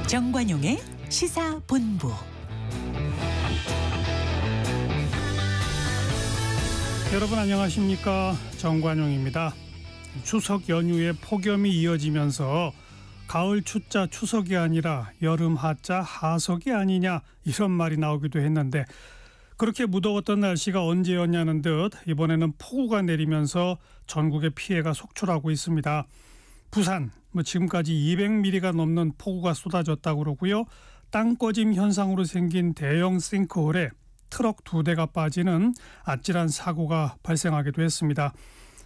정관용의 시사본부. 여러분 안녕하십니까? 정관용입니다. 추석 연휴에 폭염이 이어지면서 가을 추자 추석이 아니라 여름 하자 하석이 아니냐 이런 말이 나오기도 했는데, 그렇게 무더웠던 날씨가 언제였냐는 듯 이번에는 폭우가 내리면서 전국에 피해가 속출하고 있습니다. 부산 지금까지 200mm가 넘는 폭우가 쏟아졌다고 그러고요. 땅꺼짐 현상으로 생긴 대형 싱크홀에 트럭 2대가 빠지는 아찔한 사고가 발생하기도 했습니다.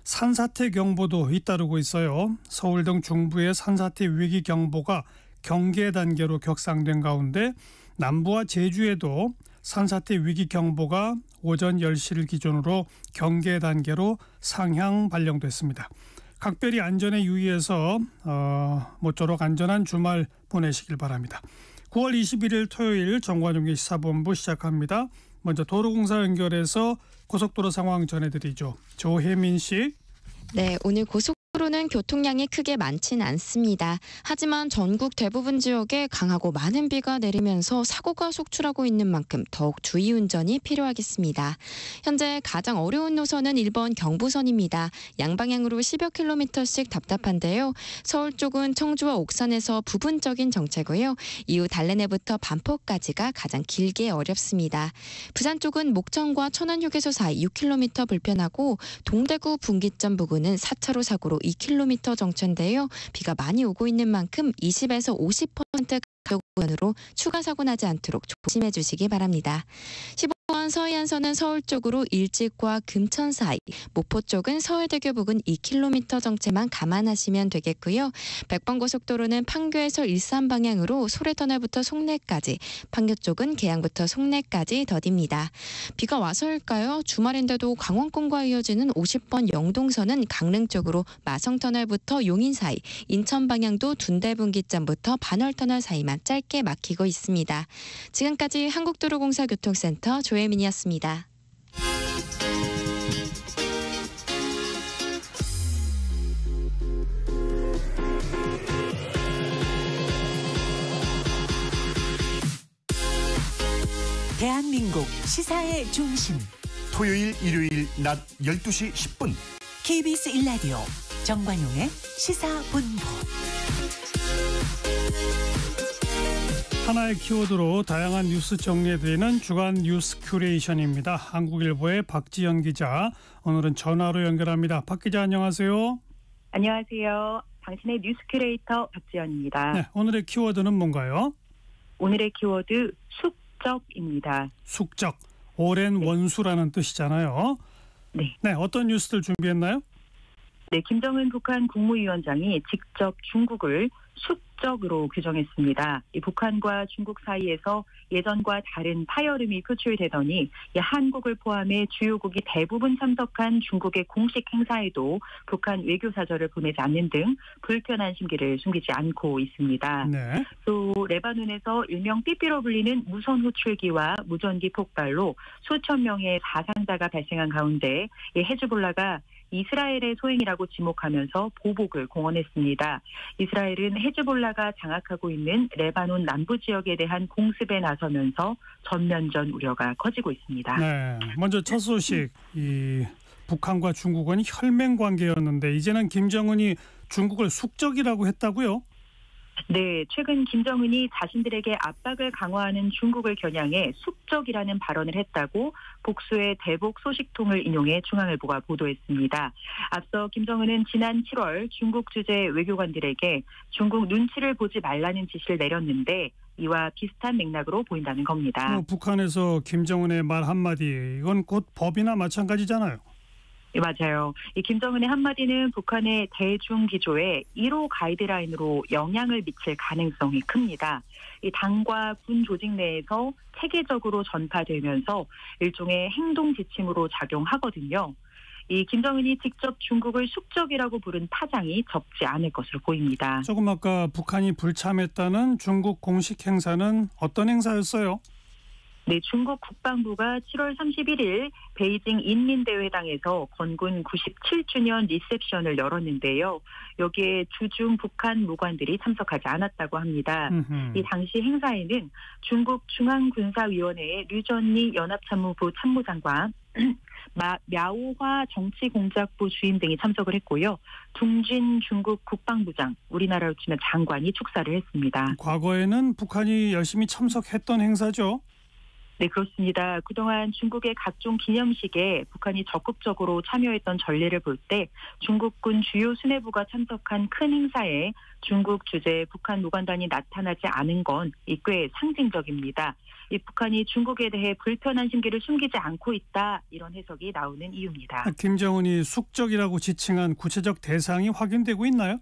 산사태 경보도 잇따르고 있어요. 서울 등 중부의 산사태 위기 경보가 경계 단계로 격상된 가운데 남부와 제주에도 산사태 위기 경보가 오전 10시를 기준으로 경계 단계로 상향 발령됐습니다. 각별히 안전에 유의해서 모쪼록 안전한 주말 보내시길 바랍니다. 9월 21일 토요일 정관용의 시사본부 시작합니다. 먼저 도로공사 연결해서 고속도로 상황 전해드리죠. 조혜민 씨. 네, 오늘 고속도로는 교통량이 크게 많진 않습니다. 하지만 전국 대부분 지역에 강하고 많은 비가 내리면서 사고가 속출하고 있는 만큼 더욱 주의 운전이 필요하겠습니다. 현재 가장 어려운 노선은 1번 경부선입니다. 양방향으로 10여 킬로미터씩 답답한데요. 서울 쪽은 청주와 옥산에서 부분적인 정체고요. 이후 달래내부터 반포까지가 가장 길게 어렵습니다. 부산 쪽은 목천과 천안휴게소 사이 6킬로미터 불편하고 동대구 분기점 부근은 4차로 사고로 2킬로미터 정체인데요. 비가 많이 오고 있는 만큼 20에서 50% 가격으로 추가 사고 나지 않도록 조심해 주시기 바랍니다. 15번 서해안선은 서울 쪽으로 일찍과 금천 사이, 목포 쪽은 서해대교 부근 2킬로미터 정체만 감안하시면 되겠고요. 백번고속도로는 판교에서 일산 방향으로 소래터널부터 송내까지, 판교 쪽은 계양부터 송내까지 더딥니다. 비가 와서일까요? 주말인데도 강원권과 이어지는 50번 영동선은 강릉 쪽으로 마성터널부터 용인 사이, 인천 방향도 둔대분기점부터 반월터널 사이만 짧게 막히고 있습니다. 지금까지 한국도로공사교통센터 조혜민이었습니다. 대한민국 시사의 중심. 토요일, 일요일 낮 12시 10분. KBS 1라디오 정관용의 시사본부. 하나의 키워드로 다양한 뉴스 정리해드리는 주간 뉴스 큐레이션입니다. 한국일보의 박지연 기자, 오늘은 전화로 연결합니다. 박 기자 안녕하세요. 안녕하세요. 당신의 뉴스 큐레이터 박지연입니다. 네, 오늘의 키워드는 뭔가요? 오늘의 키워드 숙적입니다. 숙적, 오랜 원수라는 뜻이잖아요. 네. 네, 어떤 뉴스들 준비했나요? 네, 김정은 북한 국무위원장이 직접 중국을 숙적으로 규정했습니다. 이 북한과 중국 사이에서 예전과 다른 파열음이 표출되더니 한국을 포함해 주요국이 대부분 참석한 중국의 공식 행사에도 북한 외교사절을 보내지 않는 등 불편한 심기를 숨기지 않고 있습니다. 네. 또 레바논에서 일명 삐삐로 불리는 무선 호출기와 무전기 폭발로 수천 명의 사상자가 발생한 가운데 헤즈볼라가 이스라엘의 소행이라고 지목하면서 보복을 공언했습니다. 이스라엘은 헤즈볼라가 장악하고 있는 레바논 남부 지역에 대한 공습에 나서면서 전면전 우려가 커지고 있습니다. 네, 먼저 첫 소식, 이 북한과 중국은 혈맹 관계였는데 이제는 김정은이 중국을 숙적이라고 했다고요? 네, 최근 김정은이 자신들에게 압박을 강화하는 중국을 겨냥해 숙적이라는 발언을 했다고 복수의 대북 소식통을 인용해 중앙일보가 보도했습니다. 앞서 김정은은 지난 7월 중국 주재 외교관들에게 중국 눈치를 보지 말라는 지시를 내렸는데 이와 비슷한 맥락으로 보인다는 겁니다. 북한에서 김정은의 말 한마디, 이건 곧 법이나 마찬가지잖아요. 네, 맞아요. 이 김정은의 한마디는 북한의 대중 기조에 1호 가이드라인으로 영향을 미칠 가능성이 큽니다. 이 당과 군 조직 내에서 체계적으로 전파되면서 일종의 행동 지침으로 작용하거든요. 이 김정은이 직접 중국을 숙적이라고 부른 파장이 적지 않을 것으로 보입니다. 조금 아까 북한이 불참했다는 중국 공식 행사는 어떤 행사였어요? 네, 중국 국방부가 7월 31일 베이징 인민대회당에서 건군 97주년 리셉션을 열었는데요. 여기에 주중 북한 무관들이 참석하지 않았다고 합니다. 이 당시 행사에는 중국 중앙군사위원회의 류전리 연합참모부 참모장관, мя오화 정치공작부 주임 등이 참석을 했고요. 둥진 중국 국방부장, 우리나라로 치면 장관이 축사를 했습니다. 과거에는 북한이 열심히 참석했던 행사죠? 네, 그렇습니다. 그동안 중국의 각종 기념식에 북한이 적극적으로 참여했던 전례를 볼 때 중국군 주요 수뇌부가 참석한 큰 행사에 중국 주재 북한 무관단이 나타나지 않은 건 꽤 상징적입니다. 이 북한이 중국에 대해 불편한 심기를 숨기지 않고 있다, 이런 해석이 나오는 이유입니다. 김정은이 숙적이라고 지칭한 구체적 대상이 확인되고 있나요?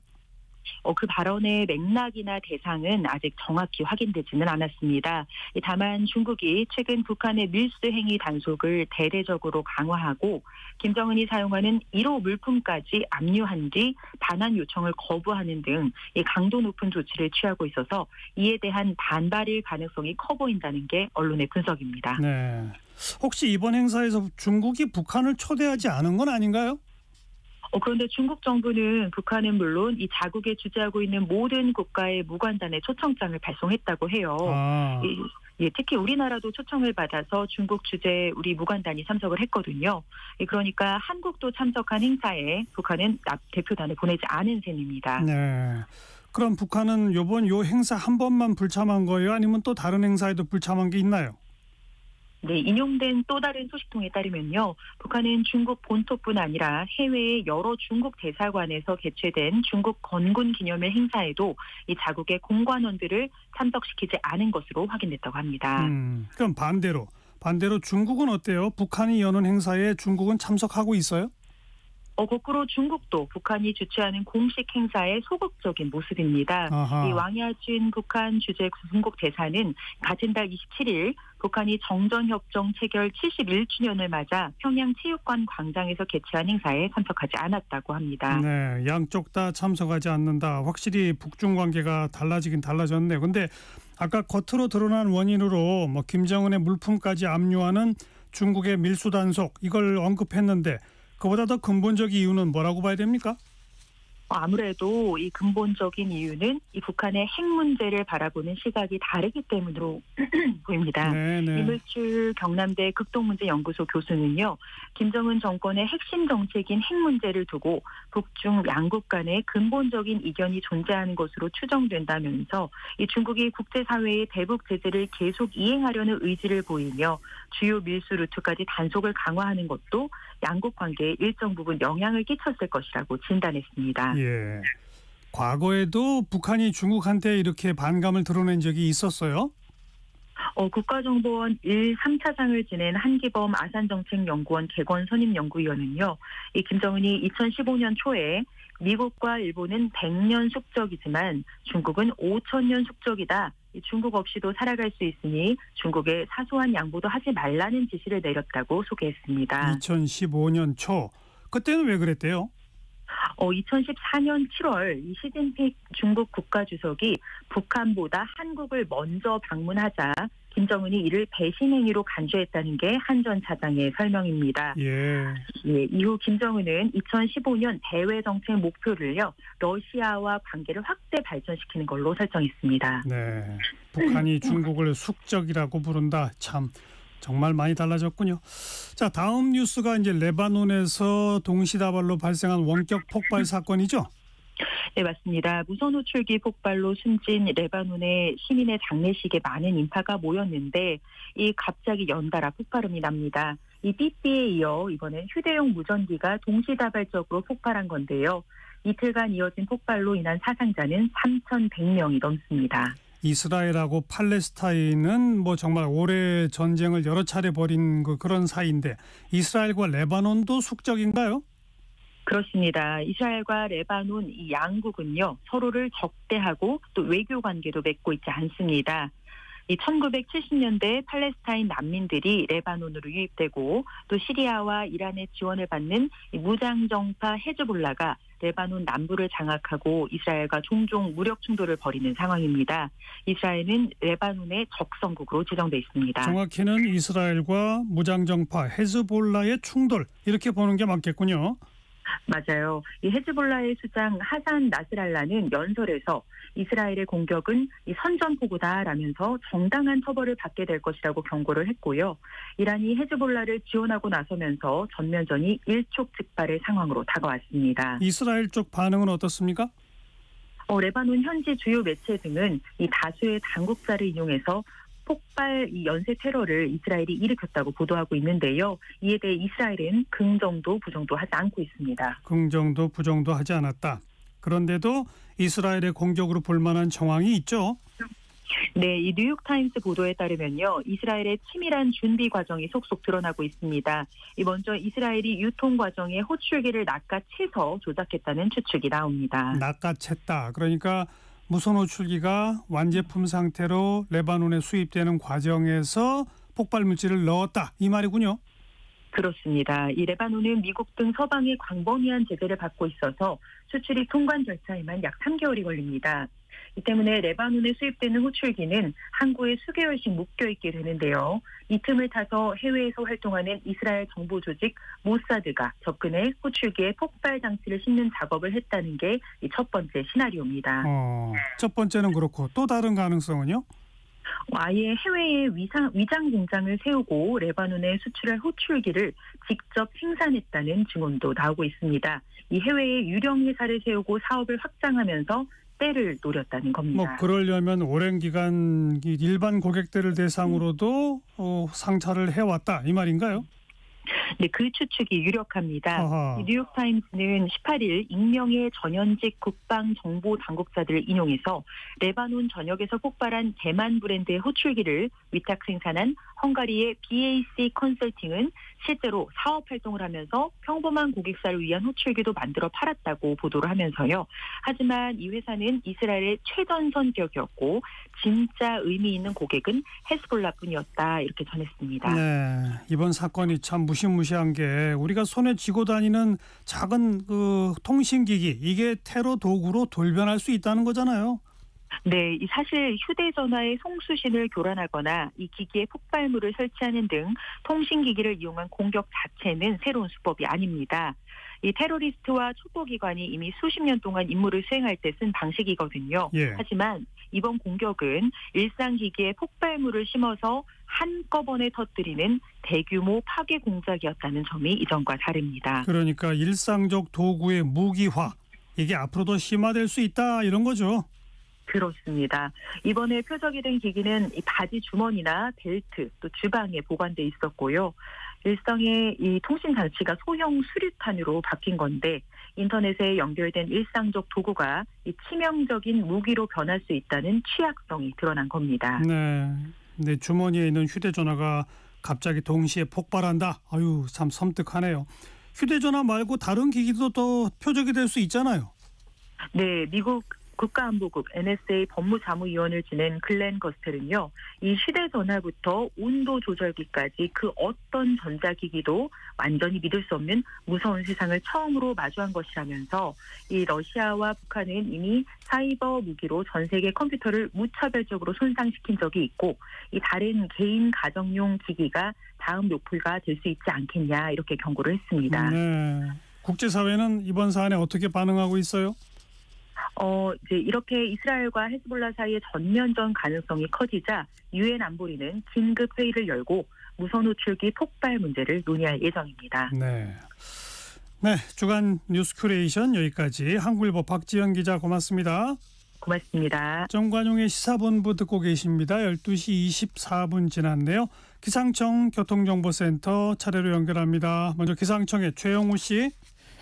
그 발언의 맥락이나 대상은 아직 정확히 확인되지는 않았습니다. 다만 중국이 최근 북한의 밀수 행위 단속을 대대적으로 강화하고 김정은이 사용하는 1호 물품까지 압류한 뒤 반환 요청을 거부하는 등 강도 높은 조치를 취하고 있어서 이에 대한 반발일 가능성이 커 보인다는 게 언론의 분석입니다. 네. 혹시 이번 행사에서 중국이 북한을 초대하지 않은 건 아닌가요? 그런데 중국 정부는 북한은 물론 이 자국에 주재하고 있는 모든 국가의 무관단에 초청장을 발송했다고 해요. 특히 우리나라도 초청을 받아서 중국 주재 우리 무관단이 참석을 했거든요. 그러니까 한국도 참석한 행사에 북한은 대표단을 보내지 않은 셈입니다. 네. 그럼 북한은 이번 행사 한 번만 불참한 거예요? 아니면 또 다른 행사에도 불참한 게 있나요? 네, 인용된 또 다른 소식통에 따르면요. 북한은 중국 본토뿐 아니라 해외의 여러 중국 대사관에서 개최된 중국 건군 기념일 행사에도 이 자국의 공관원들을 참석시키지 않은 것으로 확인됐다고 합니다. 그럼 반대로 중국은 어때요? 북한이 여는 행사에 중국은 참석하고 있어요? 거꾸로 중국도 북한이 주최하는 공식 행사에 소극적인 모습입니다. 이 왕야준 북한 주재 중국 대사는 같은 달 27일 북한이 정전협정 체결 71주년을 맞아 평양 체육관 광장에서 개최한 행사에 참석하지 않았다고 합니다. 네, 양쪽 다 참석하지 않는다. 확실히 북중 관계가 달라지긴 달라졌네요. 근데 아까 겉으로 드러난 원인으로 김정은의 물품까지 압류하는 중국의 밀수 단속, 이걸 언급했는데 그보다 더 근본적 이유는 뭐라고 봐야 됩니까? 아무래도 이 근본적인 이유는 이 북한의 핵 문제를 바라보는 시각이 다르기 때문으로 보입니다. 네네. 이물출 경남대 극동문제연구소 교수는요. 김정은 정권의 핵심 정책인 핵 문제를 두고 북중 양국 간의 근본적인 이견이 존재하는 것으로 추정된다면서 이 중국이 국제사회의 대북 제재를 계속 이행하려는 의지를 보이며 주요 밀수 루트까지 단속을 강화하는 것도 양국 관계에 일정 부분 영향을 끼쳤을 것이라고 진단했습니다. 예. 과거에도 북한이 중국한테 이렇게 반감을 드러낸 적이 있었어요? 국가정보원 3차장을 지낸 한기범 아산정책연구원 개건 선임연구위원은요. 이 김정은이 2015년 초에 미국과 일본은 100년 숙적이지만 중국은 5,000년 숙적이다. 중국 없이도 살아갈 수 있으니 중국에 사소한 양보도 하지 말라는 지시를 내렸다고 소개했습니다. 2015년 초. 그때는 왜 그랬대요? 2014년 7월 이 시진핑 중국 국가주석이 북한보다 한국을 먼저 방문하자 김정은이 이를 배신 행위로 간주했다는 게 한 전 차장의 설명입니다. 예, 이후 김정은은 2015년 대외 정책 목표를요. 러시아와 관계를 확대 발전시키는 걸로 설정했습니다. 네, 북한이 중국을 숙적이라고 부른다. 참 정말 많이 달라졌군요. 자, 다음 뉴스가 이제 레바논에서 동시다발로 발생한 원격 폭발 사건이죠? 네, 맞습니다. 무선 호출기 폭발로 숨진 레바논의 시민의 장례식에 많은 인파가 모였는데 이 갑자기 연달아 폭발음이 납니다. 이 삐삐에 이어 이번엔 휴대용 무전기가 동시다발적으로 폭발한 건데요. 이틀간 이어진 폭발로 인한 사상자는 3,100명이 넘습니다. 이스라엘하고 팔레스타인은 정말 오래 전쟁을 여러 차례 벌인 그런 사이인데 이스라엘과 레바논도 숙적인가요? 그렇습니다. 이스라엘과 레바논 이 양국은요 서로를 적대하고 또 외교 관계도 맺고 있지 않습니다. 이 1970년대 팔레스타인 난민들이 레바논으로 유입되고 또 시리아와 이란의 지원을 받는 이 무장정파 헤즈볼라가 레바논 남부를 장악하고 이스라엘과 종종 무력 충돌을 벌이는 상황입니다. 이스라엘은 레바논의 적성국으로 지정돼 있습니다. 정확히는 이스라엘과 무장정파 헤즈볼라의 충돌 이렇게 보는 게 맞겠군요. 맞아요. 이 헤즈볼라의 수장 하산 나스랄라는 연설에서 이스라엘의 공격은 이 선전포고다라면서 정당한 처벌을 받게 될 것이라고 경고를 했고요. 이란이 헤즈볼라를 지원하고 나서면서 전면전이 일촉즉발의 상황으로 다가왔습니다. 이스라엘 쪽 반응은 어떻습니까? 레바논 현지 주요 매체 등은 이 다수의 당국자를 인용해서 폭발 이 연쇄 테러를 이스라엘이 일으켰다고 보도하고 있는데요. 이에 대해 이스라엘은 긍정도 부정도 하지 않고 있습니다. 긍정도 부정도 하지 않았다. 그런데도 이스라엘의 공격으로 볼 만한 정황이 있죠. 네, 이 뉴욕타임스 보도에 따르면요. 이스라엘의 치밀한 준비 과정이 속속 드러나고 있습니다. 먼저 이스라엘이 유통 과정에 호출기를 낚아채서 조작했다는 추측이 나옵니다. 낚아챘다. 그러니까 무선 호출기가 완제품 상태로 레바논에 수입되는 과정에서 폭발 물질을 넣었다. 이 말이군요. 그렇습니다. 이 레바논은 미국 등 서방의 광범위한 제재를 받고 있어서 수출이 통관 절차에만 약 3개월이 걸립니다. 이 때문에 레바논에 수입되는 호출기는 항구에 수개월씩 묶여있게 되는데요. 이 틈을 타서 해외에서 활동하는 이스라엘 정보 조직 모사드가 접근해 호출기에 폭발 장치를 싣는 작업을 했다는 게 첫 번째 시나리오입니다. 첫 번째는 그렇고 또 다른 가능성은요? 아예 해외에 위장 공장을 세우고 레바논에 수출할 호출기를 직접 생산했다는 증언도 나오고 있습니다. 이 해외에 유령 회사를 세우고 사업을 확장하면서 때를 노렸다는 겁니다. 그러려면 오랜 기간 일반 고객들을 대상으로도 상차를 해왔다 이 말인가요? 네, 그 추측이 유력합니다. 아하. 뉴욕타임스는 18일 익명의 전현직 국방정보당국자들을 인용해서 레바논 전역에서 폭발한 대만 브랜드의 호출기를 위탁 생산한 헝가리의 BAC 컨설팅은 실제로 사업 활동을 하면서 평범한 고객사를 위한 호출기도 만들어 팔았다고 보도를 하면서요. 하지만 이 회사는 이스라엘의 최전선 기업이었고 진짜 의미 있는 고객은 헤즈볼라뿐이었다 이렇게 전했습니다. 네, 이번 사건이 참 무시무시한 게 우리가 손에 쥐고 다니는 작은 통신기기 이게 테러 도구로 돌변할 수 있다는 거잖아요. 네, 사실 휴대전화의 송수신을 교란하거나 이 기기에 폭발물을 설치하는 등 통신기기를 이용한 공격 자체는 새로운 수법이 아닙니다. 이 테러리스트와 첩보기관이 이미 수십 년 동안 임무를 수행할 때 쓴 방식이거든요. 예. 하지만 이번 공격은 일상기기에 폭발물을 심어서 한꺼번에 터뜨리는 대규모 파괴 공작이었다는 점이 이전과 다릅니다. 그러니까 일상적 도구의 무기화 이게 앞으로 더 심화될 수 있다 이런 거죠. 그렇습니다. 이번에 표적이 된 기기는 이 바지 주머니나 벨트 또 주방에 보관돼 있었고요. 일상의 이 통신 장치가 소형 수류탄으로 바뀐 건데 인터넷에 연결된 일상적 도구가 이 치명적인 무기로 변할 수 있다는 취약성이 드러난 겁니다. 네, 내 주머니에 있는 휴대전화가 갑자기 동시에 폭발한다. 아유, 참 섬뜩하네요. 휴대전화 말고 다른 기기도 또 표적이 될 수 있잖아요. 네, 미국 국가안보국 NSA 법무자문위원을 지낸 글렌 거스텔은요. 이 휴대전화부터 온도 조절기까지 그 어떤 전자기기도 완전히 믿을 수 없는 무서운 세상을 처음으로 마주한 것이라면서 이 러시아와 북한은 이미 사이버 무기로 전 세계 컴퓨터를 무차별적으로 손상시킨 적이 있고 이 다른 개인 가정용 기기가 다음 목표가 될 수 있지 않겠냐 이렇게 경고를 했습니다. 네, 국제사회는 이번 사안에 어떻게 반응하고 있어요? 이제 이렇게 이스라엘과 헤즈볼라 사이의 전면전 가능성이 커지자 유엔 안보리는 긴급 회의를 열고 무선 호출기 폭발 문제를 논의할 예정입니다. 네, 주간 뉴스 큐레이션 여기까지 한국일보 박지연 기자 고맙습니다. 고맙습니다. 정관용의 시사본부 듣고 계십니다. 12시 24분 지났네요. 기상청 교통정보센터 차례로 연결합니다. 먼저 기상청의 최영우 씨.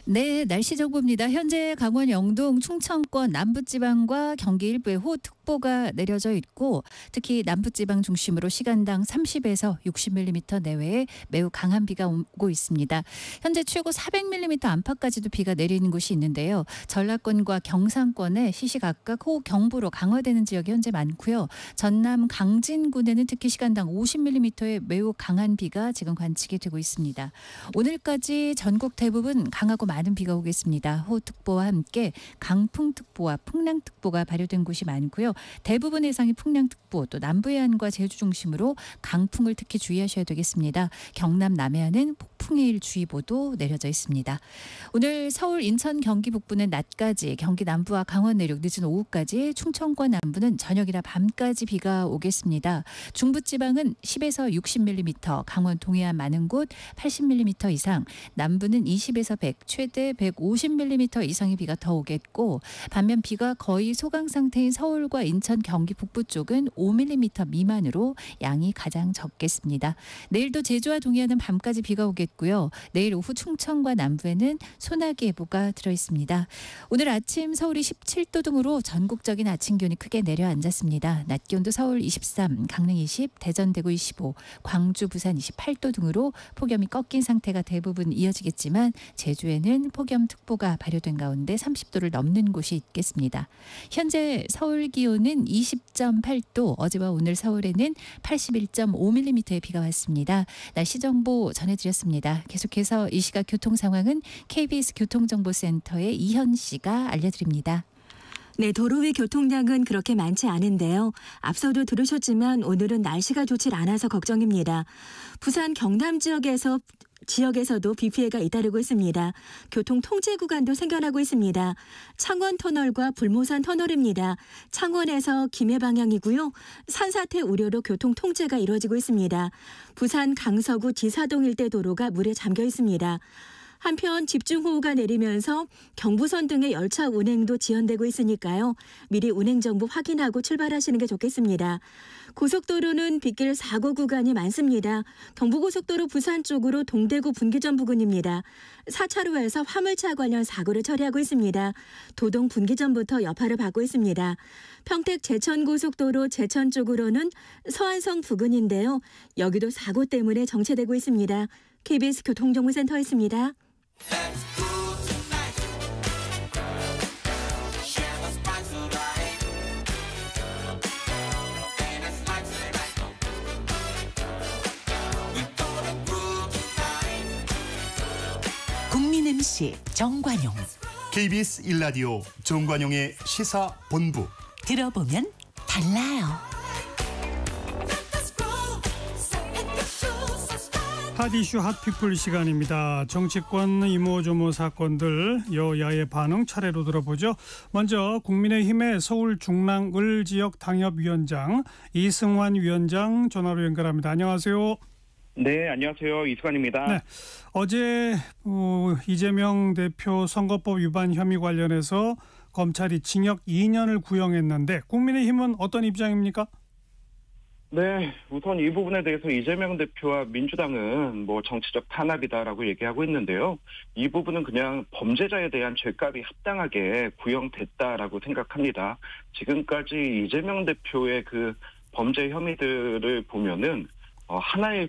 네, 날씨 정보입니다. 현재 강원 영동, 충청권 남부지방과 경기 일부에 호우특보 폭풍특보가 내려져 있고 특히 남부지방 중심으로 시간당 30에서 60mm 내외의 매우 강한 비가 오고 있습니다. 현재 최고 400mm 안팎까지도 비가 내리는 곳이 있는데요. 전라권과 경상권에 시시각각 호우경보로 강화되는 지역이 현재 많고요. 전남 강진군에는 특히 시간당 50mm의 매우 강한 비가 지금 관측이 되고 있습니다. 오늘까지 전국 대부분 강하고 많은 비가 오겠습니다. 호우특보와 함께 강풍특보와 풍랑특보가 발효된 곳이 많고요. 대부분 해상이 풍랑특보, 또 남부 해안과 제주 중심으로 강풍을 특히 주의하셔야 되겠습니다. 경남 남해안은 폭풍해일주의보도 내려져 있습니다. 오늘 서울, 인천, 경기 북부는 낮까지, 경기 남부와 강원 내륙 늦은 오후까지, 충청권 남부는 저녁이나 밤까지 비가 오겠습니다. 중부지방은 10에서 60mm, 강원 동해안 많은 곳 80mm 이상, 남부는 20에서 100, 최대 150mm 이상의 비가 더 오겠고, 반면 비가 거의 소강 상태인 서울과 인천, 경기 북부 쪽은 5mm 미만으로 양이 가장 적겠습니다. 내일도 제주와 동해안은 밤까지 비가 오겠고요. 내일 오후 충청과 남부에는 소나기 예보가 들어있습니다. 오늘 아침 서울이 17도 등으로 전국적인 아침 기온이 크게 내려앉았습니다. 낮 기온도 서울 23, 강릉 20, 대전, 대구 25, 광주, 부산 28도 등으로 폭염이 꺾인 상태가 대부분 이어지겠지만 제주에는 폭염특보가 발효된 가운데 30도를 넘는 곳이 있겠습니다. 현재 서울 기온은 20.8도, 어제와 오늘 서울에는 81.5mm의 비가 왔습니다. 날씨 정보 전해드렸습니다. 계속해서 이 시각 교통 상황은 KBS 교통정보센터의 이현 씨가 알려드립니다. 네, 도로 위 교통량은 그렇게 많지 않은데요. 앞서도 들으셨지만 오늘은 날씨가 좋지 않아서 걱정입니다. 부산 경남 지역에서도 비 피해가 잇따르고 있습니다. 교통 통제 구간도 생겨나고 있습니다. 창원 터널과 불모산 터널입니다. 창원에서 김해 방향이고요. 산사태 우려로 교통 통제가 이루어지고 있습니다. 부산 강서구 지사동 일대 도로가 물에 잠겨 있습니다. 한편 집중호우가 내리면서 경부선 등의 열차 운행도 지연되고 있으니까요. 미리 운행 정보 확인하고 출발하시는 게 좋겠습니다. 고속도로는 빗길 사고 구간이 많습니다. 경부고속도로 부산 쪽으로 동대구 분기점 부근입니다. 4차로에서 화물차 관련 사고를 처리하고 있습니다. 도동 분기점부터 여파를 받고 있습니다. 평택 제천고속도로 제천 쪽으로는 서안성 부근인데요. 여기도 사고 때문에 정체되고 있습니다. KBS 교통정보센터였습니다. 국민 MC 정관용. KBS 1라디오 정관용의 시사본부. 들어보면 달라요. 핫이슈 핫피플 시간입니다. 정치권 이모저모 사건들 여야의 반응 차례로 들어보죠. 먼저 국민의힘의 서울 중랑 을 지역 당협위원장 이승환 위원장 전화로 연결합니다. 안녕하세요. 네, 안녕하세요. 이승환입니다. 네, 어제 이재명 대표 선거법 위반 혐의 관련해서 검찰이 징역 2년을 구형했는데 국민의힘은 어떤 입장입니까? 네, 우선 이 부분에 대해서 이재명 대표와 민주당은 정치적 탄압이다라고 얘기하고 있는데요. 이 부분은 그냥 범죄자에 대한 죄값이 합당하게 구형됐다라고 생각합니다. 지금까지 이재명 대표의 그 범죄 혐의들을 보면은 하나의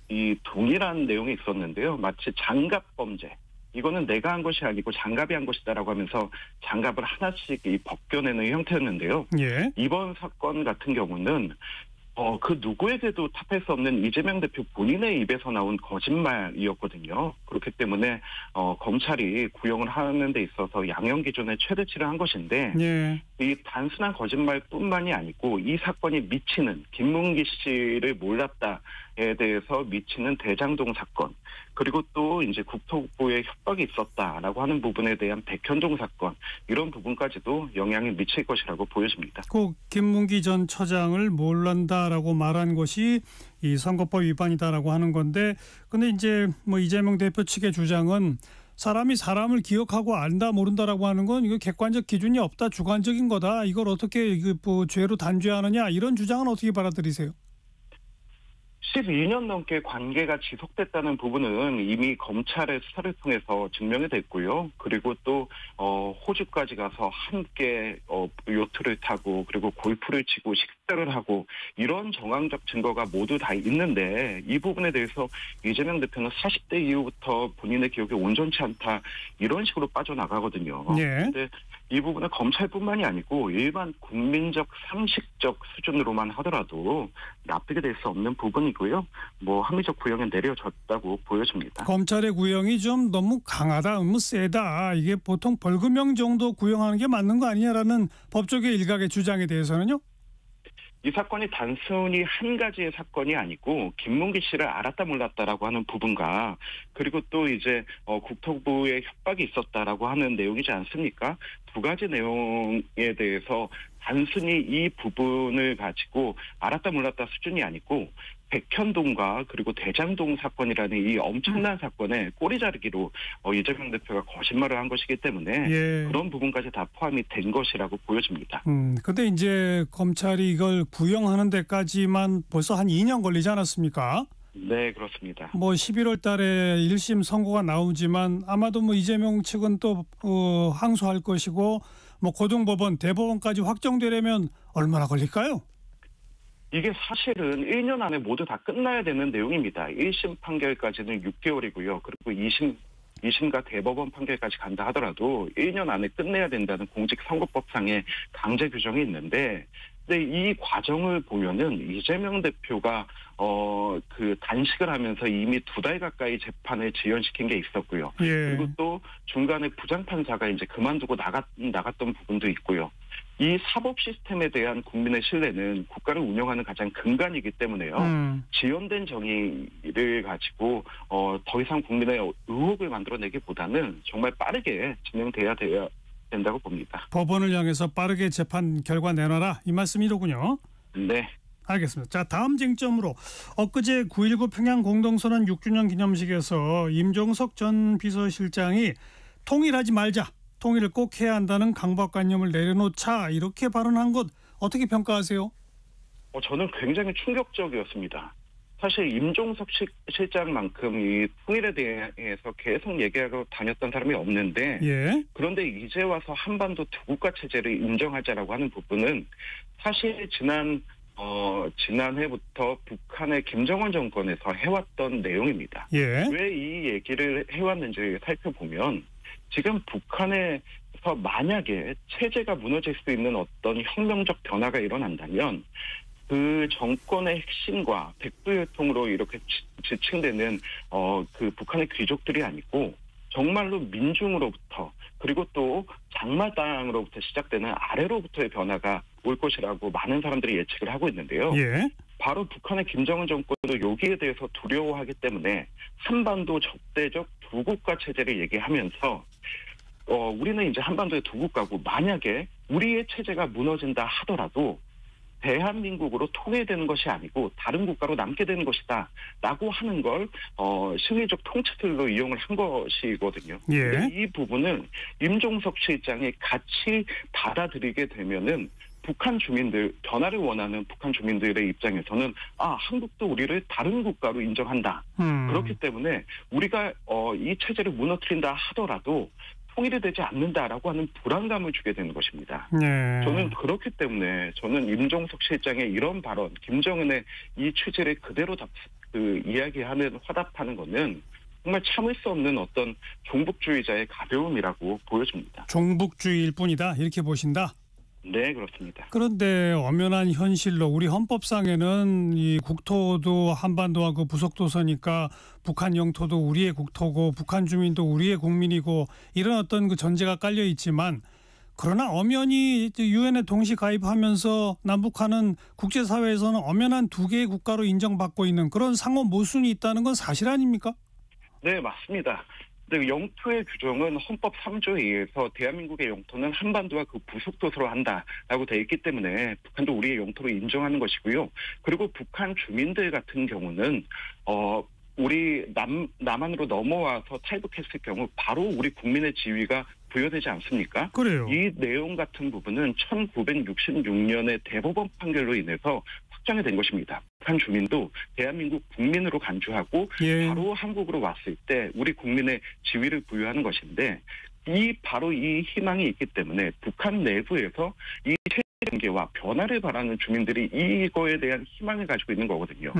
이 동일한 내용이 있었는데요. 마치 장갑 범죄. 이거는 내가 한 것이 아니고 장갑이 한 것이다라고 하면서 장갑을 하나씩 벗겨내는 형태였는데요. 예. 이번 사건 같은 경우는 그 누구에게도 탑할 수 없는 이재명 대표 본인의 입에서 나온 거짓말이었거든요. 그렇기 때문에 검찰이 구형을 하는 데 있어서 양형 기준의 최대치를 한 것인데 예. 이 단순한 거짓말뿐만이 아니고 이 사건이 미치는 김문기 씨를 몰랐다에 대해서 미치는 대장동 사건, 그리고 또 이제 국토부의 협박이 있었다라고 하는 부분에 대한 백현동 사건, 이런 부분까지도 영향이 미칠 것이라고 보여집니다. 꼭 김문기 전 처장을 몰란다라고 말한 것이 이 선거법 위반이다라고 하는 건데, 근데 이제 이재명 대표 측의 주장은 사람이 사람을 기억하고 안다 모른다라고 하는 건 이거 객관적 기준이 없다, 주관적인 거다. 이걸 어떻게 죄로 단죄하느냐, 이런 주장은 어떻게 받아들이세요? 12년 넘게 관계가 지속됐다는 부분은 이미 검찰의 수사를 통해서 증명이 됐고요. 그리고 또 호주까지 가서 함께 요트를 타고 그리고 골프를 치고 식사를 하고 이런 정황적 증거가 모두 다 있는데 이 부분에 대해서 이재명 대표는 40대 이후부터 본인의 기억이 온전치 않다 이런 식으로 빠져나가거든요. 그런데 이 부분은 검찰뿐만이 아니고 일반 국민적 상식적 수준으로만 하더라도 납득이 될 수 없는 부분이고요. 뭐 합리적 구형에 내려졌다고 보여집니다. 검찰의 구형이 좀 너무 강하다, 너무 세다. 이게 보통 벌금형 정도 구형하는 게 맞는 거 아니냐라는 법조계 일각의 주장에 대해서는요? 이 사건이 단순히 한 가지의 사건이 아니고 김문기 씨를 알았다 몰랐다라고 하는 부분과 그리고 또 이제 국토부의 협박이 있었다라고 하는 내용이지 않습니까? 두 가지 내용에 대해서 단순히 이 부분을 가지고 알았다 몰랐다 수준이 아니고 백현동과 그리고 대장동 사건이라는 이 엄청난 사건에 꼬리 자르기로 이재명 대표가 거짓말을 한 것이기 때문에 그런 부분까지 다 포함이 된 것이라고 보여집니다. 근데 이제 검찰이 이걸 구형하는 데까지만 벌써 한 2년 걸리지 않았습니까? 네, 그렇습니다. 뭐 11월 달에 1심 선고가 나오지만 아마도 뭐 이재명 측은 또 항소할 것이고 뭐 고등법원, 대법원까지 확정되려면 얼마나 걸릴까요? 이게 사실은 1년 안에 모두 다 끝나야 되는 내용입니다. 1심 판결까지는 6개월이고요. 그리고 2심과 대법원 판결까지 간다 하더라도 1년 안에 끝내야 된다는 공직선거법상의 강제 규정이 있는데 근데 이 과정을 보면은 이재명 대표가 그 단식을 하면서 이미 2달 가까이 재판을 지연시킨 게 있었고요. 그리고 또 중간에 부장판사가 이제 그만두고 나갔던 부분도 있고요. 이 사법 시스템에 대한 국민의 신뢰는 국가를 운영하는 가장 근간이기 때문에요. 지연된 정의를 가지고 더 이상 국민의 의혹을 만들어내기보다는 정말 빠르게 진행돼야 된다고 봅니다. 법원을 향해서 빠르게 재판 결과 내놔라 이 말씀이로군요. 네. 알겠습니다. 자, 다음 쟁점으로 엊그제 9.19 평양 공동선언 6주년 기념식에서 임종석 전 비서실장이 통일하지 말자. 통일을 꼭 해야 한다는 강박관념을 내려놓자 이렇게 발언한 것 어떻게 평가하세요? 저는 굉장히 충격적이었습니다. 사실 임종석 실장만큼 이 통일에 대해서 계속 얘기하고 다녔던 사람이 없는데 그런데 이제 와서 한반도 두 국가 체제를 인정하자라고 하는 부분은 사실 지난해부터 북한의 김정은 정권에서 해왔던 내용입니다. 왜 이 얘기를 해왔는지 살펴보면 지금 북한에서 만약에 체제가 무너질 수 있는 어떤 혁명적 변화가 일어난다면 그 정권의 핵심과 백두혈통으로 이렇게 지칭되는 그 북한의 귀족들이 아니고 정말로 민중으로부터 그리고 또 장마당으로부터 시작되는 아래로부터의 변화가 올 것이라고 많은 사람들이 예측을 하고 있는데요. 바로 북한의 김정은 정권도 여기에 대해서 두려워하기 때문에 한반도 적대적 두 국가 체제를 얘기하면서 우리는 이제 한반도의 두 국가고 만약에 우리의 체제가 무너진다 하더라도 대한민국으로 통일되는 것이 아니고 다른 국가로 남게 되는 것이다 라고 하는 걸 심리적 통치틀로 이용을 한 것이거든요. 이 부분은 임종석 실장이 같이 받아들이게 되면은 북한 주민들, 변화를 원하는 북한 주민들의 입장에서는 한국도 우리를 다른 국가로 인정한다. 그렇기 때문에 우리가 이 체제를 무너뜨린다 하더라도 통일이 되지 않는다라고 하는 불안감을 주게 되는 것입니다. 저는 그렇기 때문에 저는 임종석 실장의 이런 발언, 김정은의 이 취지를 그대로 이야기하는 화답하는 것은 정말 참을 수 없는 어떤 종북주의자의 가벼움이라고 보여집니다. 종북주의일 뿐이다 이렇게 보신다? 네, 그렇습니다. 그런데 엄연한 현실로 우리 헌법상에는 이 국토도 한반도와 그 부속도서니까 북한 영토도 우리의 국토고 북한 주민도 우리의 국민이고 이런 어떤 그 전제가 깔려 있지만 그러나 엄연히 유엔에 동시 가입하면서 남북한은 국제사회에서는 엄연한 두 개의 국가로 인정받고 있는 그런 상호 모순이 있다는 건 사실 아닙니까? 네, 맞습니다. 영토의 규정은 헌법 3조에 의해서 대한민국의 영토는 한반도와 그 부속도서로 한다라고 되어 있기 때문에 북한도 우리의 영토로 인정하는 것이고요. 그리고 북한 주민들 같은 경우는 우리 남한으로 넘어와서 탈북했을 경우 바로 우리 국민의 지위가 부여되지 않습니까? 그래요. 이 내용 같은 부분은 1966년의 대법원 판결로 인해서 확정이 된 것입니다. 북한 주민도 대한민국 국민으로 간주하고 예. 바로 한국으로 왔을 때 우리 국민의 지위를 부여하는 것인데 바로 이 희망이 있기 때문에 북한 내부에서 이 체제 관계와 변화를 바라는 주민들이 이거에 대한 희망을 가지고 있는 거거든요.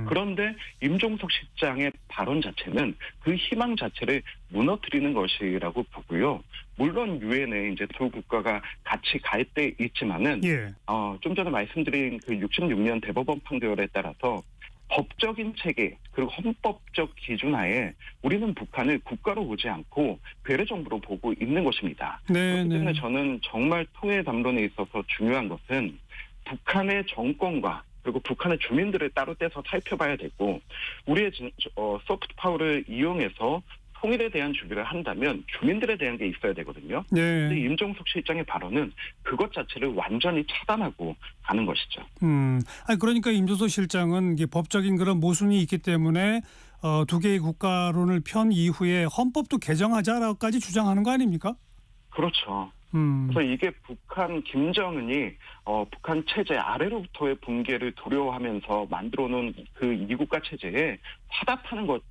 그런데 임종석 실장의 발언 자체는 그 희망 자체를 무너뜨리는 것이라고 보고요. 물론 유엔에 이제 두 국가가 같이 가입돼 있지만은 예. 좀 전에 말씀드린 그 66년 대법원 판결에 따라서 법적인 체계 그리고 헌법적 기준 하에 우리는 북한을 국가로 보지 않고 괴뢰 정부로 보고 있는 것입니다. 네, 그렇기 때문에 네. 저는 정말 통일 담론에 있어서 중요한 것은 북한의 정권과 그리고 북한의 주민들을 따로 떼서 살펴봐야 되고 우리의 소프트 파워를 이용해서 통일에 대한 준비를 한다면 주민들에 대한 게 있어야 되거든요. 네. 근데 임종석 실장의 발언은 그것 자체를 완전히 차단하고 가는 것이죠. 아니 그러니까 임종석 실장은 이게 법적인 그런 모순이 있기 때문에 두 개의 국가론을 편 이후에 헌법도 개정하자라고까지 주장하는 거 아닙니까? 그렇죠. 그래서 이게 김정은이 북한 체제 아래로부터의 붕괴를 두려워하면서 만들어놓은 그 이국가 체제에 화답하는 것이다.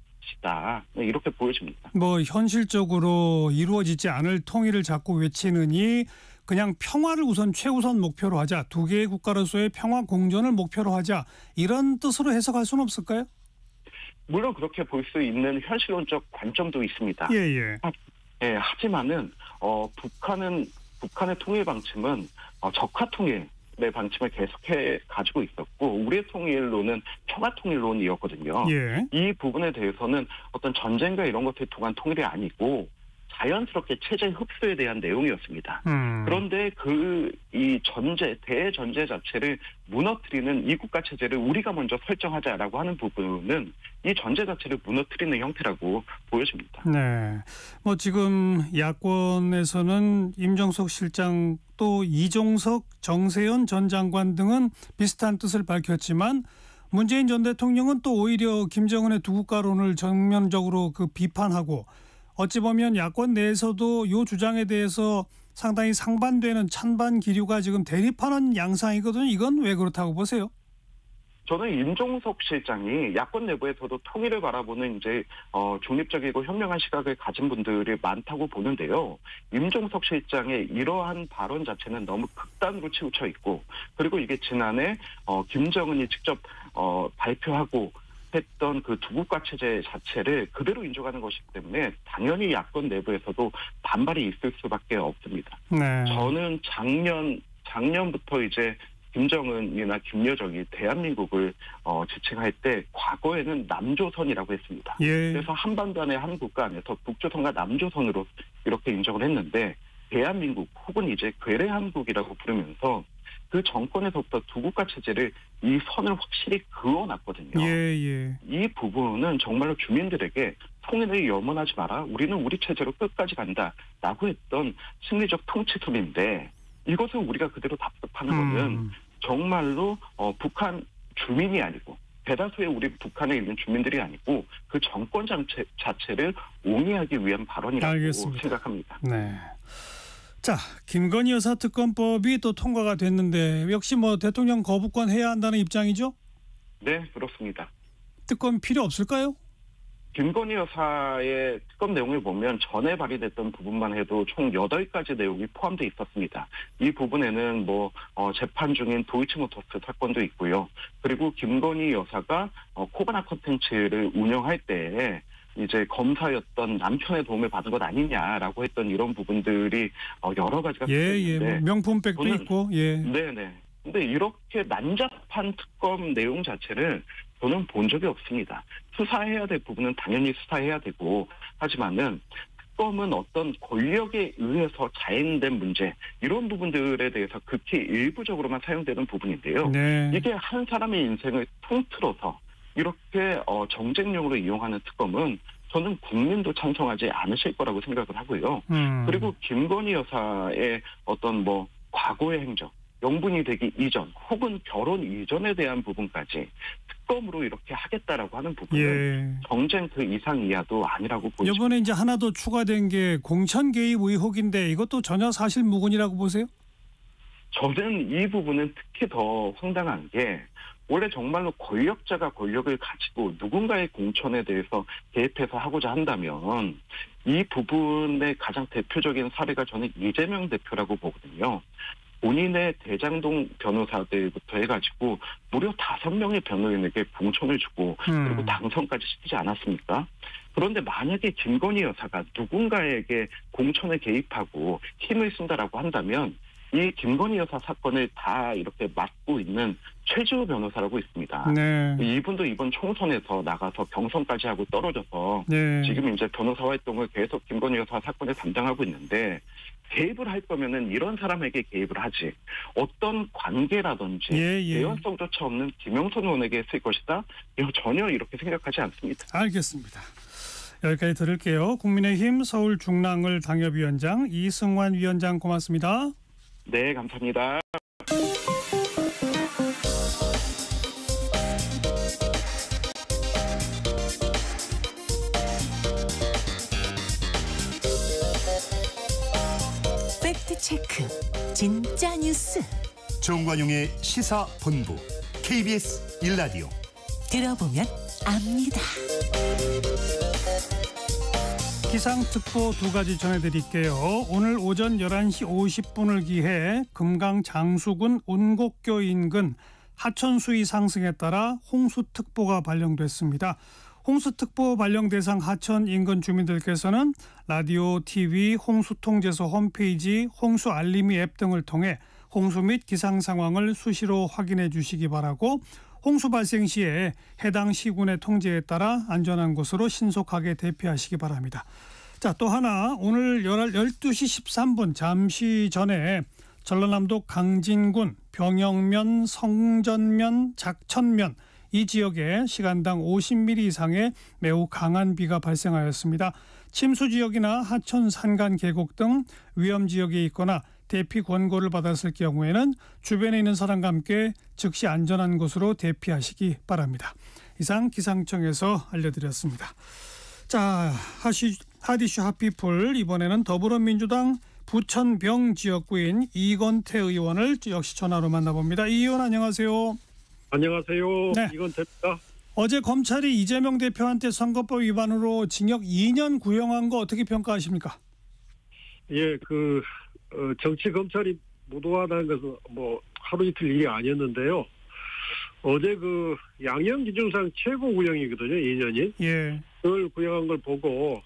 이렇게 보여집니다. 뭐 현실적으로 이루어지지 않을 통일을 자꾸 외치느니 그냥 평화를 최우선 목표로 하자. 두 개의 국가로서의 평화 공존을 목표로 하자. 이런 뜻으로 해석할 수는 없을까요? 물론 그렇게 볼 수 있는 현실론적 관점도 있습니다. 예. 예, 하지만은 북한의 통일 방침은 적화 통일의 방침을 계속해 가지고 있었고 우리의 통일론은 평화 통일론이었거든요. 예. 이 부분에 대해서는 어떤 전쟁과 이런 것을 통한 통일이 아니고 자연스럽게 체제 흡수에 대한 내용이었습니다. 그런데 이 대전제 자체를 무너뜨리는 이 국가 체제를 우리가 먼저 설정하자라고 하는 부분은 이 전제 자체를 무너뜨리는 형태라고 보여집니다. 네. 뭐 지금 야권에서는 임종석 실장 또 이종석, 정세현 전 장관 등은 비슷한 뜻을 밝혔지만 문재인 전 대통령은 또 오히려 김정은의 두 국가론을 정면적으로 비판하고 어찌 보면 야권 내에서도 이 주장에 대해서 상당히 상반되는 찬반 기류가 지금 대립하는 양상이거든요. 이건 왜 그렇다고 보세요? 저는 임종석 실장이 야권 내부에서도 통일을 바라보는 이제 중립적이고 현명한 시각을 가진 분들이 많다고 보는데요. 임종석 실장의 이러한 발언 자체는 너무 극단으로 치우쳐 있고 그리고 이게 지난해 김정은이 직접 발표하고 했던 그 두 국가 체제 자체를 그대로 인정하는 것이기 때문에 당연히 야권 내부에서도 반발이 있을 수밖에 없습니다. 네. 저는 작년부터 이제 김정은이나 김여정이 대한민국을 지칭할 때 과거에는 남조선이라고 했습니다. 예. 그래서 한반도 안의 한 국가 안에서 북조선과 남조선으로 이렇게 인정을 했는데 대한민국 혹은 이제 괴뢰한국이라고 부르면서 그 정권에서부터 두 국가 체제를 이 선을 확실히 그어놨거든요. 예. 이 부분은 정말로 주민들에게 통일을 염원하지 마라. 우리는 우리 체제로 끝까지 간다라고 했던 심리적 통치술인데 이것을 우리가 그대로 답습하는 거는 정말로 북한 주민이 아니고 대다수의 우리 북한에 있는 주민들이 아니고 그 정권 자체를 옹이하기 위한 발언이라고 알겠습니다. 생각합니다. 네. 자, 김건희 여사 특검법이 또 통과가 됐는데 역시 뭐 대통령 거부권 해야 한다는 입장이죠? 네, 그렇습니다. 특검 필요 없을까요? 김건희 여사의 특검 내용을 보면 전에 발의됐던 부분만 해도 총 8가지 내용이 포함되어 있었습니다. 이 부분에는 재판 중인 도이치모터스 사건도 있고요. 그리고 김건희 여사가 코바나 컨텐츠를 운영할 때 이제 검사였던 남편의 도움을 받은 것 아니냐라고 했던 이런 부분들이 여러 가지가 있는데 명품백도 있고 네네. 근데 이렇게 난잡한 특검 내용 자체를 저는 본 적이 없습니다. 수사해야 될 부분은 당연히 수사해야 되고 하지만은 특검은 어떤 권력에 의해서 자행된 문제 이런 부분들에 대해서 극히 일부적으로만 사용되는 부분인데요. 네. 이게 한 사람의 인생을 통틀어서 이렇게 정쟁용으로 이용하는 특검은 저는 국민도 찬성하지 않으실 거라고 생각을 하고요. 그리고 김건희 여사의 어떤 과거의 행적, 영분이 되기 이전 혹은 결혼 이전에 대한 부분까지 특검으로 이렇게 하겠다라고 하는 부분은 정쟁 그 이상 이하도 아니라고 보입니다. 이번에 이제 하나 더 추가된 게 공천 개입 의혹인데 이것도 전혀 사실 무근이라고 보세요? 저는 이 부분은 특히 더 황당한 게 원래 정말로 권력자가 권력을 가지고 누군가의 공천에 대해서 개입해서 하고자 한다면 이 부분의 가장 대표적인 사례가 저는 이재명 대표라고 보거든요. 본인의 대장동 변호사들부터 해가지고 무려 5명의 변호인에게 공천을 주고 그리고 당선까지 시키지 않았습니까? 그런데 만약에 김건희 여사가 누군가에게 공천에 개입하고 힘을 쓴다라고 한다면 이 김건희 여사 사건을 다 이렇게 맡고 있는 최지호 변호사라고 있습니다. 네. 이분도 이번 총선에서 나가서 경선까지 하고 떨어져서 네. 지금 이제 변호사 활동을 계속 김건희 여사 사건에 담당하고 있는데 개입을 할 거면은 이런 사람에게 개입을 하지 어떤 관계라든지 개연성조차 없는 김영선 의원에게 했을 것이다. 이거 전혀 이렇게 생각하지 않습니다. 알겠습니다. 여기까지 들을게요. 국민의힘 서울 중랑을 당협위원장 이승환 위원장 고맙습니다. 네, 감사합니다. 팩트체크 진짜 뉴스 정관용의 시사본부 KBS 1라디오 들어보면 압니다. 기상특보 2가지 전해드릴게요. 오늘 오전 11시 50분을 기해 금강 장수군 운곡교 인근 하천 수위 상승에 따라 홍수특보가 발령됐습니다. 홍수특보 발령 대상 하천 인근 주민들께서는 라디오, TV, 홍수통제소 홈페이지, 홍수 알림이 앱 등을 통해 홍수 및 기상 상황을 수시로 확인해 주시기 바라고 홍수 발생 시에 해당 시군의 통제에 따라 안전한 곳으로 신속하게 대피하시기 바랍니다. 자, 또 하나 오늘 12시 13분 잠시 전에 전라남도 강진군 병영면, 성전면, 작천면 이 지역에 시간당 50mm 이상의 매우 강한 비가 발생하였습니다. 침수 지역이나 하천, 산간, 계곡 등 위험 지역에 있거나 대피 권고를 받았을 경우에는 주변에 있는 사람과 함께 즉시 안전한 곳으로 대피하시기 바랍니다. 이상 기상청에서 알려드렸습니다. 자, 핫이슈 핫피플 이번에는 더불어민주당 부천병 지역구인 이건태 의원을 역시 전화로 만나봅니다. 이 의원 안녕하세요. 안녕하세요. 네. 이건태입니다. 어제 검찰이 이재명 대표한테 선거법 위반으로 징역 2년 구형한 거 어떻게 평가하십니까? 예, 정치 검찰이 무도하다는 것은 하루 이틀 일이 아니었는데요. 어제 양형 기준상 최고 구형이거든요, 2년이. 예. 그걸 구형한 걸 보고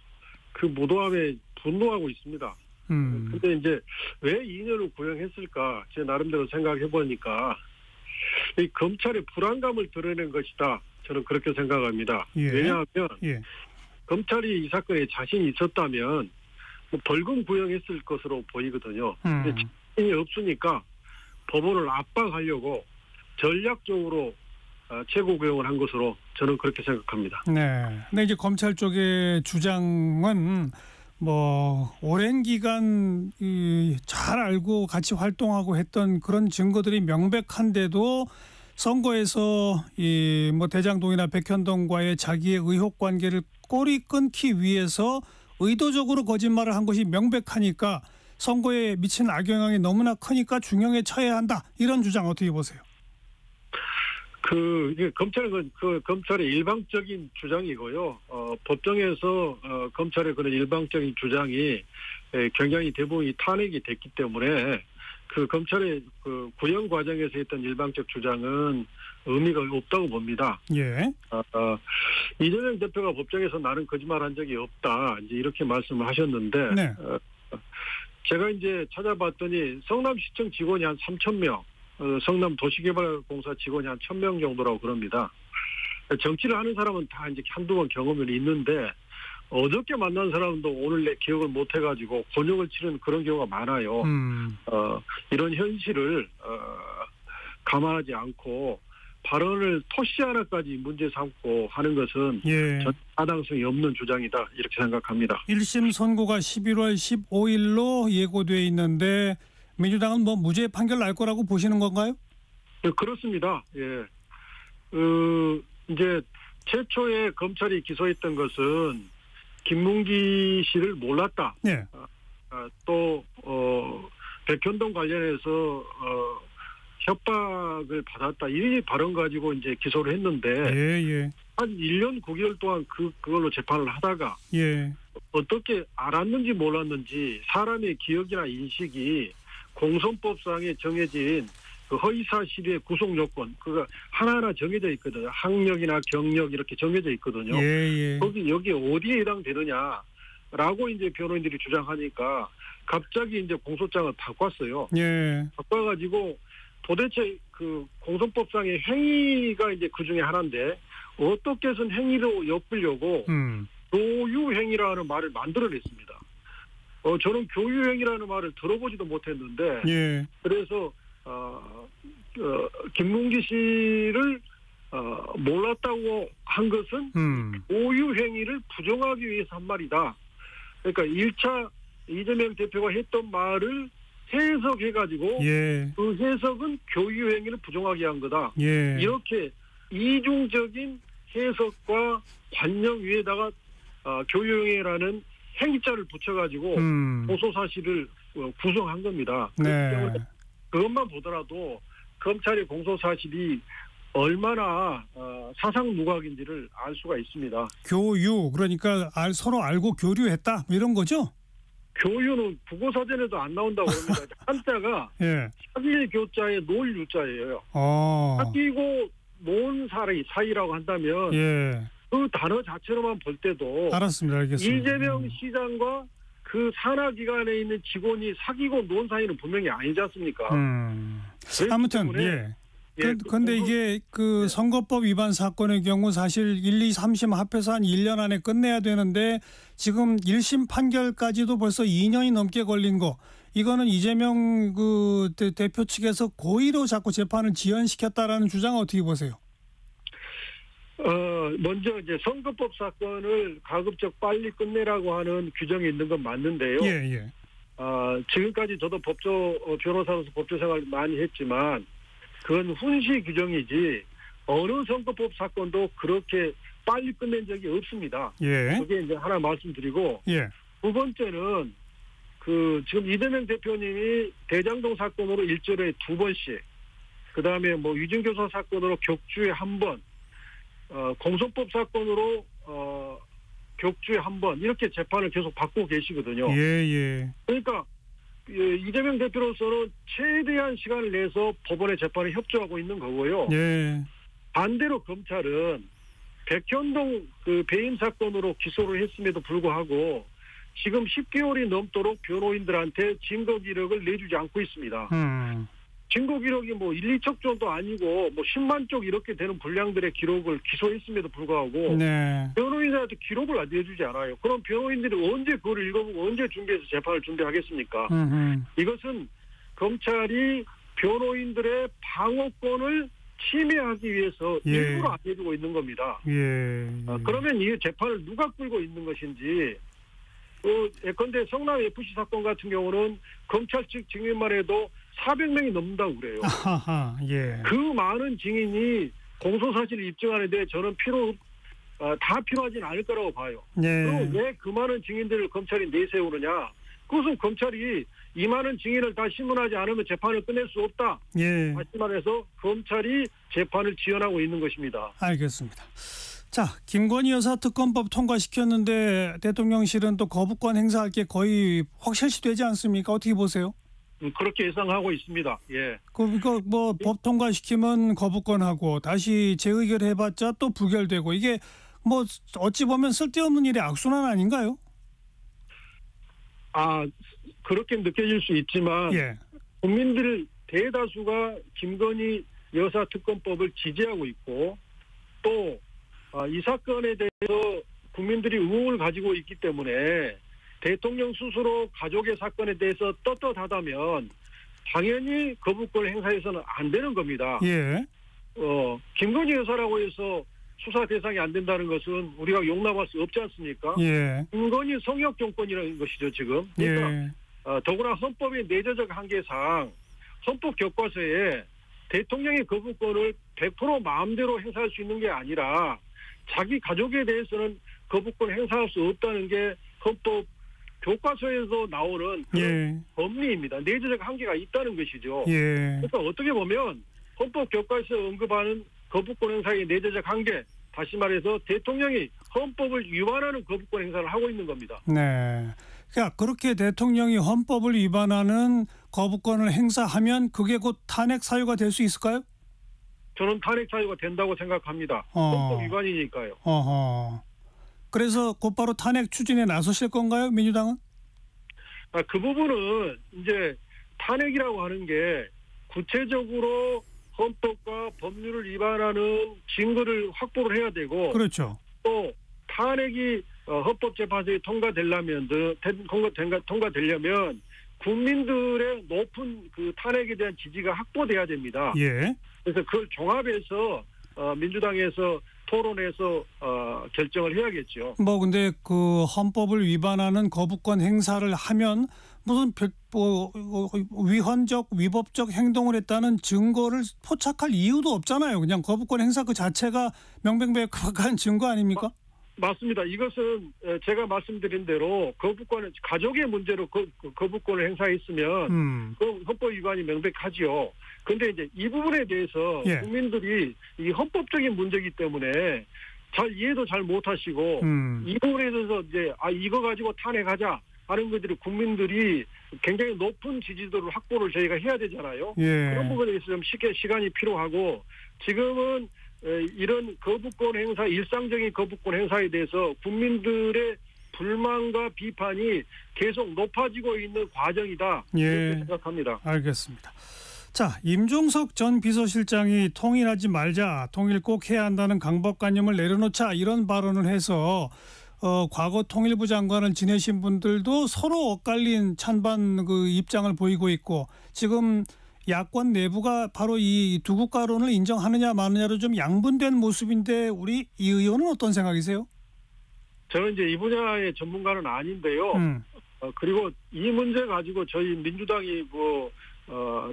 그 무도함에 분노하고 있습니다. 근데 이제 왜 2년을 구형했을까? 제 나름대로 생각해 보니까 이 검찰의 불안감을 드러낸 것이다. 저는 그렇게 생각합니다. 예. 왜냐하면 예. 검찰이 이 사건에 자신이 있었다면 벌금 구형했을 것으로 보이거든요. 근데 자신이 없으니까 법원을 압박하려고 전략적으로 최고 구형을 한 것으로 저는 그렇게 생각합니다. 네. 근데 이제 검찰 쪽의 주장은 오랜 기간 잘 알고 같이 활동하고 했던 그런 증거들이 명백한데도 선거에서 대장동이나 백현동과의 자기의 의혹 관계를 꼬리 끊기 위해서 의도적으로 거짓말을 한 것이 명백하니까 선거에 미친 악영향이 너무나 크니까 중형에 처해야 한다. 이런 주장 어떻게 보세요? 이게 검찰의 일방적인 주장이고요. 법정에서 검찰의 그런 일방적인 주장이 굉장히 대부분이 탄핵이 됐기 때문에 검찰의 구형 과정에서 했던 일방적 주장은 의미가 없다고 봅니다. 예. 이재명 대표가 법정에서 나는 거짓말한 적이 없다. 이제 이렇게 말씀을 하셨는데, 네. 제가 이제 찾아봤더니 성남시청 직원이 한 3,000명, 성남 도시개발공사 직원이 한 1,000명 정도라고 그럽니다. 정치를 하는 사람은 다 이제 한두 번 경험이 있는데 어저께 만난 사람도 오늘 내 기억을 못 해가지고 곤욕을 치른 그런 경우가 많아요. 이런 현실을 감안하지 않고 발언을 토시 하나까지 문제 삼고 하는 것은 전 타당성이 없는 주장이다 이렇게 생각합니다. 1심 선고가 11월 15일로 예고돼 있는데 민주당은 무죄 판결 날 거라고 보시는 건가요? 네, 그렇습니다. 예. 이제 최초에 검찰이 기소했던 것은 김문기 씨를 몰랐다. 네. 또 백현동 관련해서 협박을 받았다. 이 발언 가지고 이제 기소를 했는데 예. 한 1년 9개월 동안 그걸로 재판을 하다가 예. 어떻게 알았는지 몰랐는지 사람의 기억이나 인식이 공선법상에 정해진 그 허위사실의 구속 요건 그가 하나하나 정해져 있거든요. 학력이나 경력 이렇게 정해져 있거든요. 예. 여기 어디에 해당되느냐라고 이제 변호인들이 주장하니까 갑자기 이제 공소장을 바꿨어요. 예. 바꿔가지고 도대체 그 공선법상의 행위가 이제 그 중에 하나인데 어떻게 해서 행위로 엮으려고 교유행위라는 말을 만들어냈습니다. 저는 교유행위라는 말을 들어보지도 못했는데 예. 그래서 김문기 씨를 몰랐다고 한 것은 교유행위를 부정하기 위해서 한 말이다. 그러니까 1차 이재명 대표가 했던 말을 해석해가지고 예. 그 해석은 교유행위를 부정하게 한 거다. 예. 이렇게 이중적인 해석과 관념 위에다가 교유행위라는 행자를 붙여가지고 공소사실을 구성한 겁니다. 네. 그것만 보더라도 검찰의 공소사실이 얼마나 사상누각인지를 알 수가 있습니다. 교유 그러니까 서로 알고 교류했다 이런 거죠? 교유는 국어사전에도 안 나온다고 합니다. 한자가 예. 사기의 교자에 놀 유자예요. 사기고 논 사이라고 한다면 예. 그 단어 자체로만 볼 때도 알았습니다. 알겠습니다. 이재명 시장과 그 산하기관에 있는 직원이 사기고 논 사이는 분명히 아니지 않습니까? 아무튼 예. 그런데 이게 그 선거법 위반 사건의 경우 사실 1, 2, 3심 합해서 한 1년 안에 끝내야 되는데 지금 1심 판결까지도 벌써 2년이 넘게 걸린 거. 이거는 이재명 그 대표 측에서 고의로 자꾸 재판을 지연시켰다라는 주장은 어떻게 보세요? 먼저 이제 선거법 사건을 가급적 빨리 끝내라고 하는 규정이 있는 건 맞는데요. 예. 지금까지 저도 변호사로서 법조 생활 많이 했지만 그건 훈시 규정이지 어느 선거법 사건도 그렇게 빨리 끝낸 적이 없습니다. 예. 그게 이제 하나 말씀드리고 예. 두 번째는 지금 이재명 대표님이 대장동 사건으로 일주일에 2번씩 그다음에 뭐 위증교사 사건으로 격주에 1번 공선법 사건으로 격주에 1번 이렇게 재판을 계속 받고 계시거든요. 예. 그러니까 이재명 대표로서는 최대한 시간을 내서 법원의 재판에 협조하고 있는 거고요. 예. 반대로 검찰은 백현동 그 배임 사건으로 기소를 했음에도 불구하고 지금 10개월이 넘도록 변호인들한테 증거 기록을 내주지 않고 있습니다. 증거 기록이 뭐 1, 2척 정도 아니고 뭐 10만 쪽 이렇게 되는 분량들의 기록을 기소했음에도 불구하고 네. 변호인들한테 기록을 내주지 않아요. 그럼 변호인들이 언제 그걸 읽어보고 언제 준비해서 재판을 준비하겠습니까? 이것은 검찰이 변호인들의 방어권을 침해하기 위해서 일부러 안 해주고 있는 겁니다. 그러면 이 재판을 누가 끌고 있는 것인지 예컨대 성남 FC 사건 같은 경우는 검찰 측 증인만 해도 400명이 넘는다고 그래요. 예. 그 많은 증인이 공소사실을 입증하는데 저는 다 필요하진 않을 거라고 봐요. 그럼 왜 그 많은 증인들을 검찰이 내세우느냐? 그것은 검찰이 이 많은 증인을 다 신문하지 않으면 재판을 끝낼 수 없다. 다시 말해서 검찰이 재판을 지연하고 있는 것입니다. 알겠습니다. 자, 김건희 여사 특검법 통과시켰는데 대통령실은 또 거부권 행사할 게 거의 확실시되지 않습니까? 어떻게 보세요? 그렇게 예상하고 있습니다. 예. 그거 뭐 법 통과시키면 거부권하고 다시 재의결해봤자 또 부결되고 이게 뭐 어찌 보면 쓸데없는 일의 악순환 아닌가요? 그렇게 느껴질 수 있지만 국민들 대다수가 김건희 여사 특검법을 지지하고 있고 또 이 사건에 대해서 국민들이 의혹을 가지고 있기 때문에 대통령 스스로 가족의 사건에 대해서 떳떳하다면 당연히 거부권을 행사해서는 안 되는 겁니다. 김건희 여사라고 해서 수사 대상이 안 된다는 것은 우리가 용납할 수 없지 않습니까? 김건희 성역 정권이라는 것이죠, 지금. 그러니까 더구나 헌법의 내재적 한계상 헌법 교과서에 대통령의 거부권을 100% 마음대로 행사할 수 있는 게 아니라 자기 가족에 대해서는 거부권 행사할 수 없다는 게 헌법 교과서에서 나오는 그런 예. 법리입니다. 내재적 한계가 있다는 것이죠. 예. 그러니까 어떻게 보면 헌법 교과서에 언급하는 거부권 행사의 내재적 한계, 다시 말해서 대통령이 헌법을 위반하는 거부권 행사를 하고 있는 겁니다. 네. 그러니까 그렇게 대통령이 헌법을 위반하는 거부권을 행사하면 그게 곧 탄핵 사유가 될 수 있을까요? 저는 탄핵 사유가 된다고 생각합니다. 헌법 위반이니까요. 어허. 그래서 곧바로 탄핵 추진에 나서실 건가요, 민주당은? 그 부분은 이제 탄핵이라고 하는 게 구체적으로 헌법과 법률을 위반하는 증거를 확보를 해야 되고, 그렇죠. 또 탄핵이 헌법재판소에 통과되려면 국민들의 높은 그 탄핵에 대한 지지가 확보돼야 됩니다. 예. 그래서 그걸 종합해서 민주당에서 토론해서 결정을 해야겠죠. 뭐 근데 그 헌법을 위반하는 거부권 행사를 하면 무슨 위헌적 위법적 행동을 했다는 증거를 포착할 이유도 없잖아요. 그냥 거부권 행사 그 자체가 명백한 증거 아닙니까? 맞습니다. 이것은 제가 말씀드린 대로 거부권은 가족의 문제로 거부권을 행사했으면 그 헌법 위반이 명백하지요. 그런데 이제 이 부분에 대해서 예. 국민들이 이 헌법적인 문제이기 때문에 잘 이해도 잘 못하시고 이 부분에 대해서 이제 이거 가지고 탄핵하자 하는 것들이 국민들이 굉장히 높은 지지도를 확보를 저희가 해야 되잖아요. 예. 그런 부분에 대해서 좀 쉽게 시간이 필요하고 지금은 이런 거부권 행사, 일상적인 거부권 행사에 대해서 국민들의 불만과 비판이 계속 높아지고 있는 과정이다. 예. 이렇게 생각합니다. 알겠습니다. 자, 임종석 전 비서실장이 통일하지 말자, 통일 꼭 해야 한다는 강박관념을 내려놓자 이런 발언을 해서 과거 통일부 장관을 지내신 분들도 서로 엇갈린 찬반 그 입장을 보이고 있고 지금 야권 내부가 바로 이 두 국가론을 인정하느냐 마느냐로 좀 양분된 모습인데 우리 이 의원은 어떤 생각이세요? 저는 이제 이 분야의 전문가는 아닌데요. 그리고 이 문제 가지고 저희 민주당이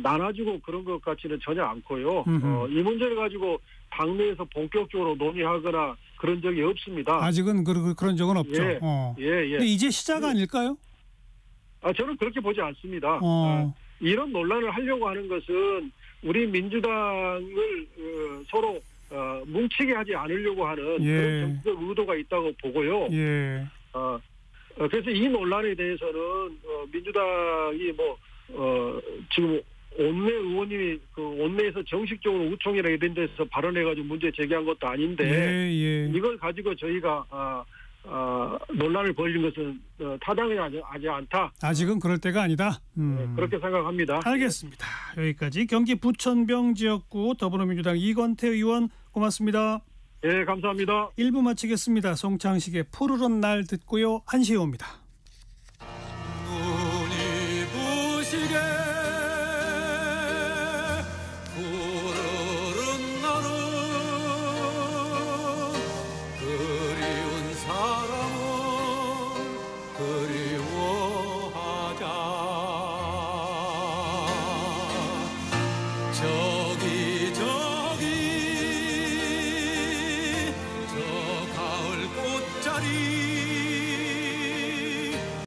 나눠주고 그런 것 같지는 전혀 않고요. 이 문제를 가지고 당내에서 본격적으로 논의하거나 그런 적이 없습니다. 아직은 그런 적은 없죠. 예. 근데 이제 시작 아닐까요? 저는 그렇게 보지 않습니다. 이런 논란을 하려고 하는 것은 우리 민주당을 서로 뭉치게 하지 않으려고 하는 그런 정치적 의도가 있다고 보고요. 예. 그래서 이 논란에 대해서는 민주당이 지금 원내 의원님이 그 원내에서 정식적으로 우총이나 이런 데서 발언해가지고 문제 제기한 것도 아닌데 이걸 가지고 저희가 논란을 벌인 것은 타당하지 않다. 아직은 그럴 때가 아니다. 그렇게 생각합니다. 알겠습니다. 여기까지 경기 부천병 지역구 더불어민주당 이건태 의원 고맙습니다. 네, 감사합니다. 1부 마치겠습니다. 송창식의 푸르른 날 듣고요. 1시에 옵니다. 눈이 부시게 푸르른 날은 그리운 사람을 그리워하자